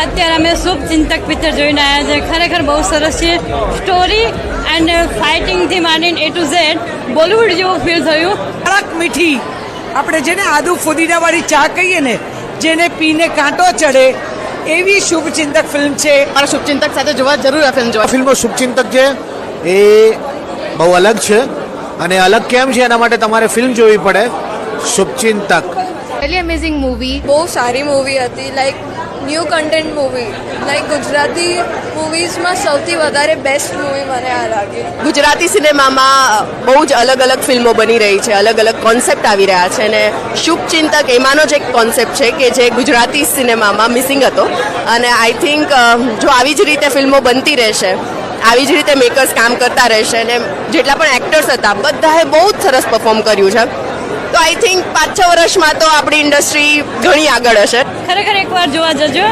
અત્યારે અમે શુભચિંતક પિક્ચર જોઈને આવ્યા છે. ખરેખર બહુ સરસ છે. સ્ટોરી એન્ડ ફાઇટિંગથી માંડીને A to Z બોલિવૂડ જેવું ફીલ થયું. કડક મીઠી આપણે જેને આદુ ફુદીનાવાળી ચા કહીએ ને, જેને પીને કાંટો ચડે એવી શુભચિંતક ફિલ્મ છે. મારા શુભચિંતક સાથે જોવા જરૂર આ ફિલ્મ જોવા. ફિલ્મો શુભચિંતક છે એ બહુ અલગ છે, અને અલગ કેમ છે એના માટે તમારે ફિલ્મ જોવી પડે. શુભચિંતક really amazing movie. બહુ સારી મૂવી હતી. Like new content movie. Like Gujarati મૂવીઝમાં સૌથી વધારે બેસ્ટ મૂવી મને આ લાગી. ગુજરાતી સિનેમામાં બહુ જ અલગ અલગ ફિલ્મો બની રહી છે, અલગ અલગ કોન્સેપ્ટ આવી રહ્યા છે, અને શુભચિંતક એમાંનો જ એક કોન્સેપ્ટ છે કે જે ગુજરાતી સિનેમામાં મિસિંગ હતો. અને આઈ થિંક જો આવી જ રીતે ફિલ્મો બનતી રહેશે, આવી જ રીતે મેકર્સ કામ કરતા રહેશે, અને જેટલા પણ એક્ટર્સ હતા બધાએ બહુ જ સરસ પરફોર્મ કર્યું છે, તો આઈ થિંક 5-6 વર્ષમાં તો આપણી ઇન્ડસ્ટ્રી ઘણી આગળ હશે. ખરેખર એકવાર જોવા જજો.